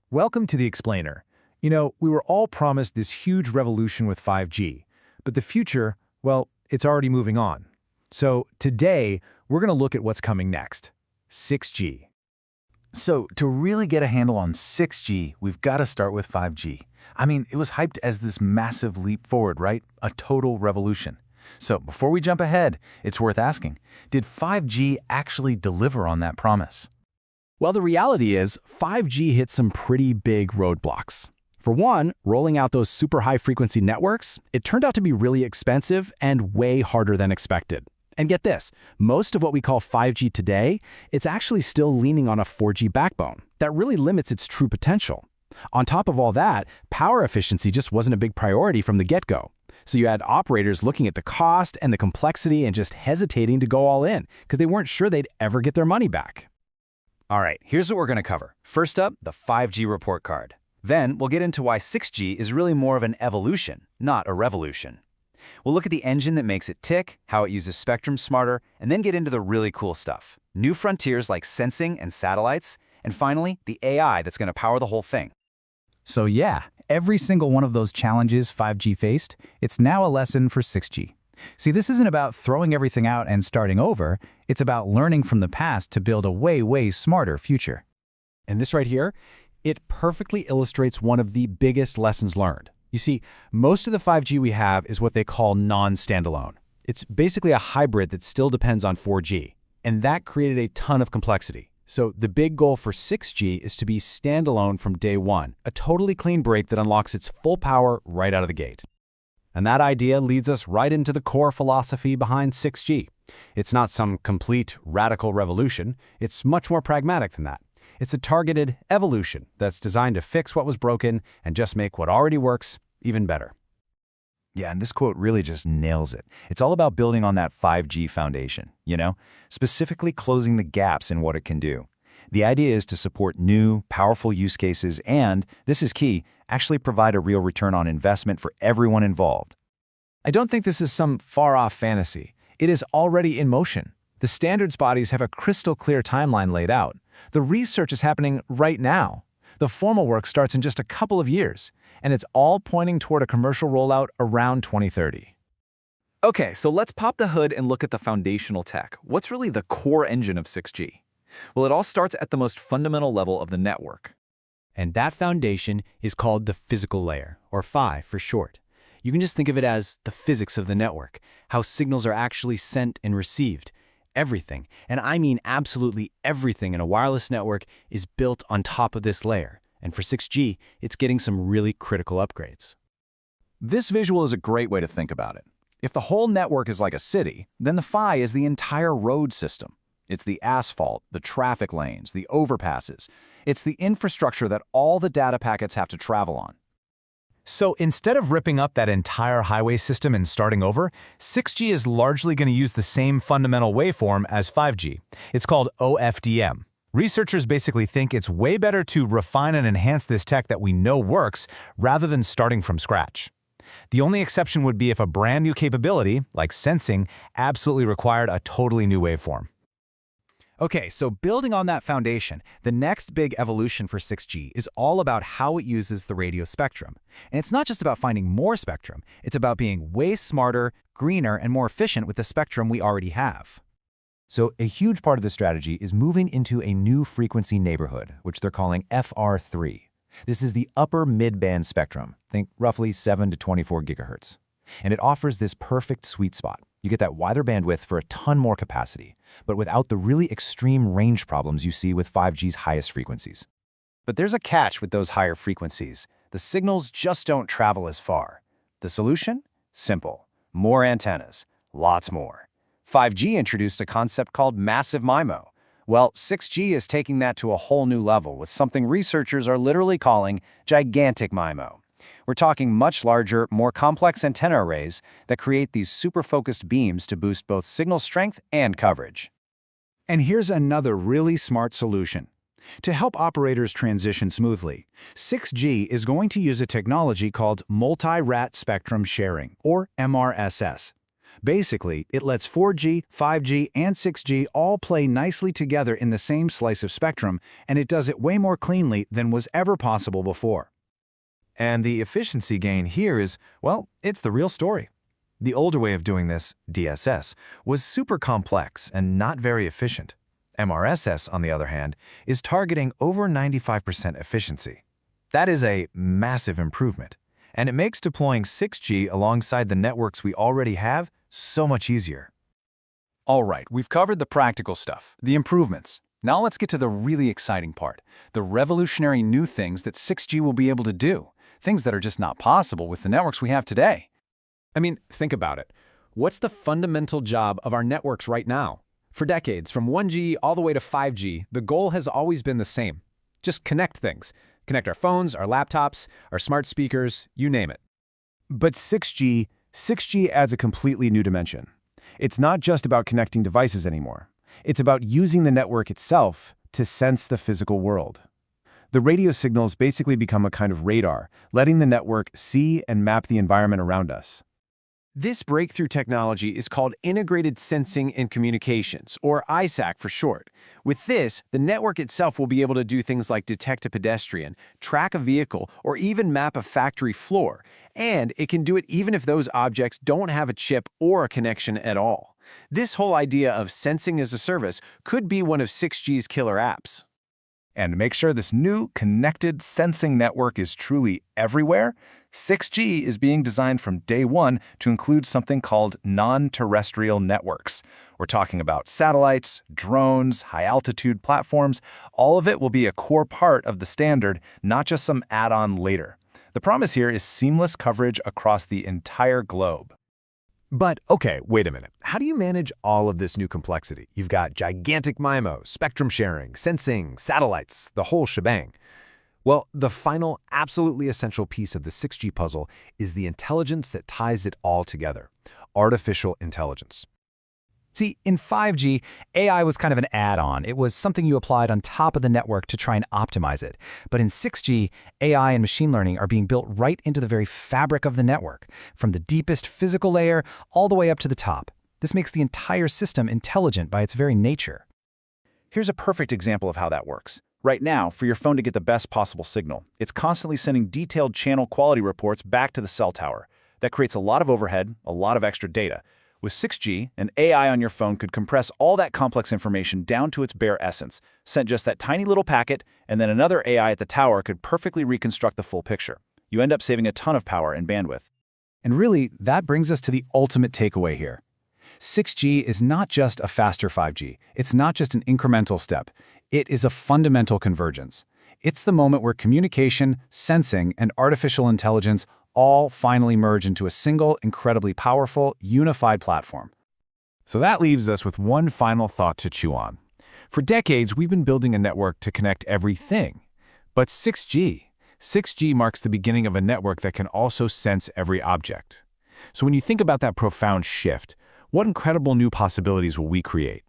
Welcome to the Explainer. We were all promised this huge revolution with 5G, but the future, well, it's already moving on. So today, we're going to look at what's coming next, 6G. So to really get a handle on 6G, we've got to start with 5G. It was hyped as this massive leap forward, right? A total revolution. So before we jump ahead, it's worth asking, did 5G actually deliver on that promise? Well, the reality is 5G hit some pretty big roadblocks. For one, rolling out those super high-frequency networks, it turned out to be really expensive and way harder than expected. And get this, most of what we call 5G today, it's actually still leaning on a 4G backbone. That really limits its true potential. On top of all that, power efficiency just wasn't a big priority from the get-go. So you had operators looking at the cost and the complexity and just hesitating to go all in because they weren't sure they'd ever get their money back. All right, here's what we're going to cover. First up, the 5G report card. Then we'll get into why 6G is really more of an evolution, not a revolution. We'll look at the engine that makes it tick, how it uses spectrum smarter, and then get into the really cool stuff. New frontiers like sensing and satellites, and finally, the AI that's going to power the whole thing. So yeah, every single one of those challenges 5G faced, it's now a lesson for 6G. See, this isn't about throwing everything out and starting over. It's about learning from the past to build a way smarter future. And this right here, it perfectly illustrates one of the biggest lessons learned. You see, most of the 5G we have is what they call non-standalone. It's basically a hybrid that still depends on 4G, and that created a ton of complexity. So the big goal for 6G is to be standalone from day one, a totally clean break that unlocks its full power right out of the gate. And that idea leads us right into the core philosophy behind 6G. It's not some complete radical revolution. It's much more pragmatic than that. It's a targeted evolution that's designed to fix what was broken and just make what already works even better. Yeah, and this quote really just nails it. It's all about building on that 5G foundation, specifically closing the gaps in what it can do. The idea is to support new, powerful use cases and, this is key, actually provide a real return on investment for everyone involved. I don't think this is some far-off fantasy. It is already in motion. The standards bodies have a crystal-clear timeline laid out. The research is happening right now. The formal work starts in just a couple of years, and it's all pointing toward a commercial rollout around 2030. Okay, so let's pop the hood and look at the foundational tech. What's really the core engine of 6G? Well, it all starts at the most fundamental level of the network. And that foundation is called the physical layer, or Phi for short. You can just think of it as the physics of the network, how signals are actually sent and received. Everything, and I mean absolutely everything in a wireless network is built on top of this layer. And for 6G, it's getting some really critical upgrades. This visual is a great way to think about it. If the whole network is like a city, then the Phi is the entire road system. It's the asphalt, the traffic lanes, the overpasses. It's the infrastructure that all the data packets have to travel on. So instead of ripping up that entire highway system and starting over, 6G is largely going to use the same fundamental waveform as 5G. It's called OFDM. Researchers basically think it's way better to refine and enhance this tech that we know works rather than starting from scratch. The only exception would be if a brand new capability, like sensing, absolutely required a totally new waveform. Okay, so building on that foundation, the next big evolution for 6G is all about how it uses the radio spectrum. And it's not just about finding more spectrum, it's about being way smarter, greener, and more efficient with the spectrum we already have. So a huge part of the strategy is moving into a new frequency neighborhood, which they're calling FR3. This is the upper mid-band spectrum, think roughly 7 to 24 gigahertz. And it offers this perfect sweet spot. You get that wider bandwidth for a ton more capacity, but without the really extreme range problems you see with 5G's highest frequencies. But there's a catch with those higher frequencies. The signals just don't travel as far. The solution? Simple. More antennas. Lots more. 5G introduced a concept called Massive MIMO. Well, 6G is taking that to a whole new level with something researchers are literally calling gigantic MIMO. We're talking much larger, more complex antenna arrays that create these super-focused beams to boost both signal strength and coverage. And here's another really smart solution. To help operators transition smoothly, 6G is going to use a technology called multi-rat spectrum sharing, or MRSS. Basically, it lets 4G, 5G, and 6G all play nicely together in the same slice of spectrum, and it does it way more cleanly than was ever possible before. And the efficiency gain here is, well, it's the real story. The older way of doing this, DSS, was super complex and not very efficient. MRSS, on the other hand, is targeting over 95% efficiency. That is a massive improvement, and it makes deploying 6G alongside the networks we already have so much easier. All right, we've covered the practical stuff, the improvements. Now let's get to the really exciting part, the revolutionary new things that 6G will be able to do, things that are just not possible with the networks we have today. I mean, think about it. What's the fundamental job of our networks right now? For decades, from 1G all the way to 5G, the goal has always been the same. Just connect things. Connect our phones, our laptops, our smart speakers, you name it. But 6G adds a completely new dimension. It's not just about connecting devices anymore. It's about using the network itself to sense the physical world. The radio signals basically become a kind of radar, letting the network see and map the environment around us. This breakthrough technology is called Integrated Sensing and Communications, or ISAC for short. With this, the network itself will be able to do things like detect a pedestrian, track a vehicle, or even map a factory floor. And it can do it even if those objects don't have a chip or a connection at all. This whole idea of sensing as a service could be one of 6G's killer apps. And to make sure this new connected sensing network is truly everywhere, 6G is being designed from day one to include something called non-terrestrial networks. We're talking about satellites, drones, high-altitude platforms. All of it will be a core part of the standard, not just some add-on later. The promise here is seamless coverage across the entire globe. But okay, wait a minute. How do you manage all of this new complexity? You've got gigantic MIMO, spectrum sharing, sensing, satellites, the whole shebang. Well, the final, absolutely essential piece of the 6G puzzle is the intelligence that ties it all together. Artificial intelligence. See, in 5G, AI was kind of an add-on. It was something you applied on top of the network to try and optimize it. But in 6G, AI and machine learning are being built right into the very fabric of the network, from the deepest physical layer all the way up to the top. This makes the entire system intelligent by its very nature. Here's a perfect example of how that works. Right now, for your phone to get the best possible signal, it's constantly sending detailed channel quality reports back to the cell tower. That creates a lot of overhead, a lot of extra data. With 6G, an AI on your phone could compress all that complex information down to its bare essence, send just that tiny little packet, and then another AI at the tower could perfectly reconstruct the full picture. You end up saving a ton of power and bandwidth. And really, that brings us to the ultimate takeaway here. 6G is not just a faster 5G. It's not just an incremental step. It is a fundamental convergence. It's the moment where communication, sensing, and artificial intelligence all finally merge into a single, incredibly powerful, unified platform. So that leaves us with one final thought to chew on. For decades, we've been building a network to connect everything. But 6G marks the beginning of a network that can also sense every object. So when you think about that profound shift, what incredible new possibilities will we create?